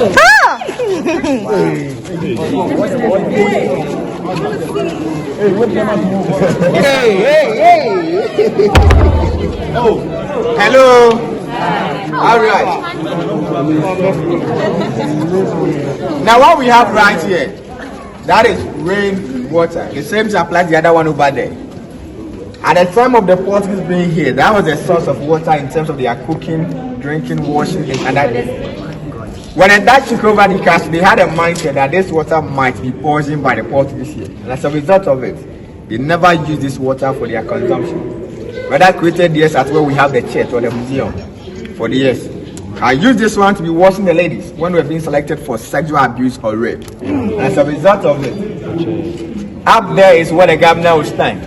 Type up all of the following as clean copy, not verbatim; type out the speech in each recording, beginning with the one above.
Hey. Oh, hello. All right. Now what we have right here, that is rain water. The same applies the other one over there. At the time of the Portuguese being here, that was the source of water in terms of their cooking, drinking, washing, and that. When the Dutch took over the castle, they had a mindset that this water might be poisoned by the Portuguese here. And as a result of it, they never used this water for their consumption. Rather created this at where we have the church or the museum for the years. I use this one to be washing the ladies when we're being selected for sexual abuse or rape. And as a result of it, up there is where the governor will stand.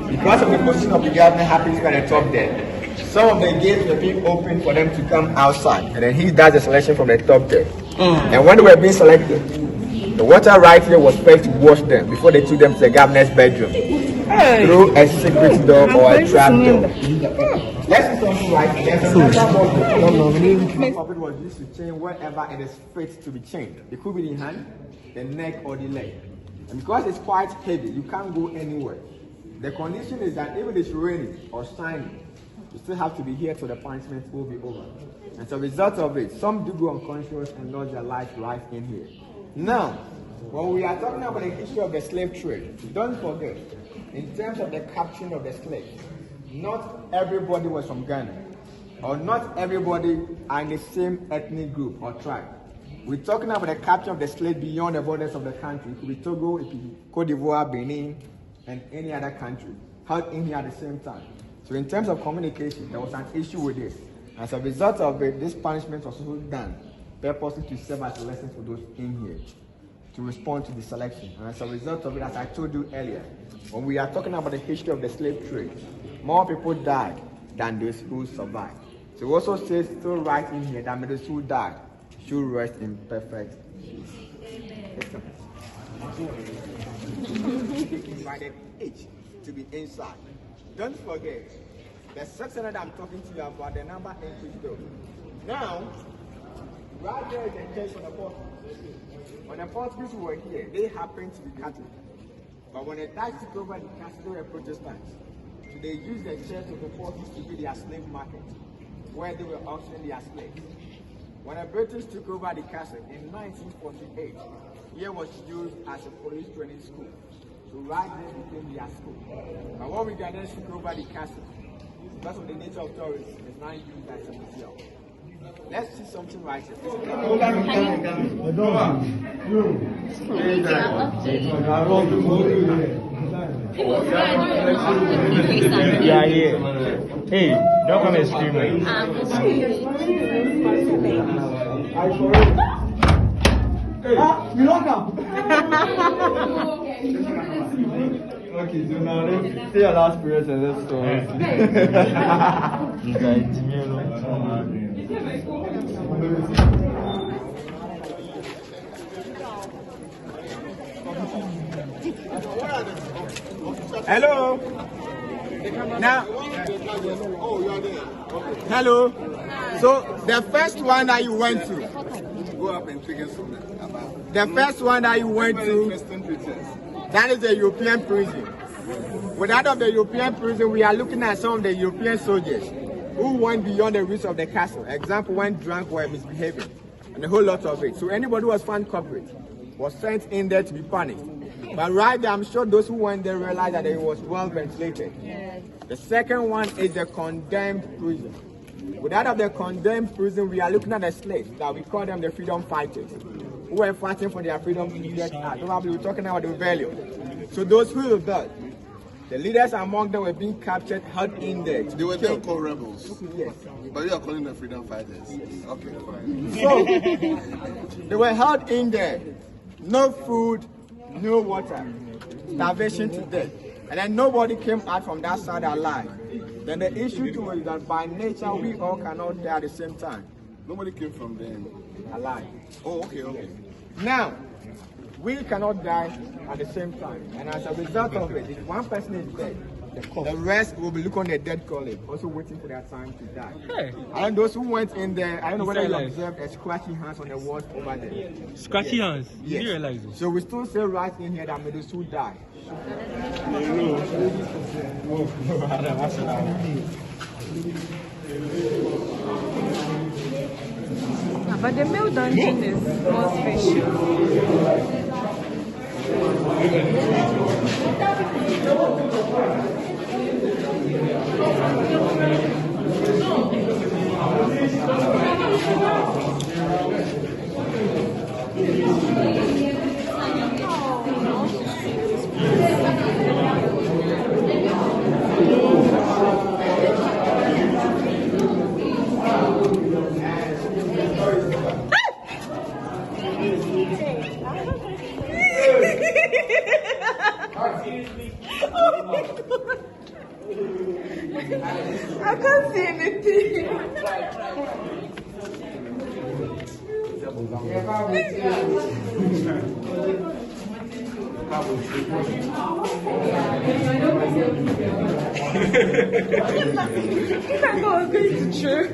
Because of the position of the governor happens at the top there. Some of the gates were being opened for them to come outside, and then he does the selection from the top there. And when they were being selected, the water right here was first to wash them before they took them to the governor's bedroom through a secret door or a trap door. Let's do something right here. The puppet was used to chain wherever it is fit to be chained. It could be the hand, the neck, or the leg. And because it's quite heavy, you can't go anywhere. The condition is that if it is raining or shining, you still have to be here till the punishment will be over. As a result of it, some do go unconscious and lose their life right in here. Now, when we are talking about the history of the slave trade, don't forget, in terms of the capturing of the slaves, not everybody was from Ghana, or not everybody are in the same ethnic group or tribe. We're talking about the capture of the slaves beyond the borders of the country. It could be Togo, it could be Cote d'Ivoire, Benin, and any other country, held in here at the same time. So in terms of communication, there was an issue with this. As a result of it, this punishment was also done purposely to serve as a lesson for those in here to respond to the selection. And as a result of it, as I told you earlier, when we are talking about the history of the slave trade, more people died than those who survived. So it also says still right in here that those who died should rest in perfect peace. Invited each to be inside. Don't forget, the section that I'm talking to you about, the number increased though. Now, right there is the church of the Portuguese. When the Portuguese were here, they happened to be Catholic. But when the Dutch took over the castle, they were Protestants. So they used the church of the Portuguese to be their slave market, where they were auctioning their slaves. When the British took over the castle in 1948, here was used as a police training school. So right there became their school. But what we got then took over the castle, because of the nature of tourism, it's not used as a museum. Let's see something right here. Yeah, yeah. Hey, don't come and scream, man. You lock up. Okay, so now let's say your last prayers and let's go. Hello. Now, hello. So the first one that you went to, Go up and figure something about the first one that you went to, Western preachers. that is the European prison. With that of the European prison, we are looking at some of the European soldiers who went beyond the reach of the castle. Example, when drunk or misbehaving, and a whole lot of it. So anybody who was found culprit was sent in there to be punished. But right there, I'm sure those who went there realized that it was well ventilated. Yes. The second one is the condemned prison. With that of the condemned prison, we are looking at the slaves that we call them the freedom fighters, who were fighting for their freedom to get out. Probably we're talking about the rebellion. So those who rebelled, the leaders among them were being captured, held in there. They were not called rebels. Yes. But you are calling them freedom fighters. Yes. Okay, fine. So they were held in there. No food, no water. Starvation to death. And then nobody came out from that side alive. Then the issue too is that by nature we all cannot die at the same time. Nobody came from them alive. Oh, okay. Now, we cannot die at the same time. And as a result of it, if one person is dead, The rest will be looking on the dead colleague, also waiting for their time to die. Hey. And those who went in there, I don't know whether you Inside life. observed a scratchy hands on the walls over there. Scratchy hands. Yes. You didn't realize it. So we still say right in here that may those who die. But the male dungeon is more spacious. I can't see anything. I was going to church.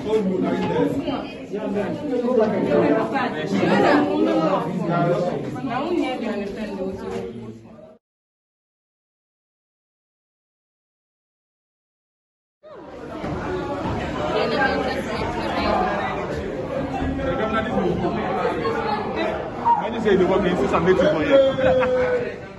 Oh, I I just say the one thing since I'm making for you.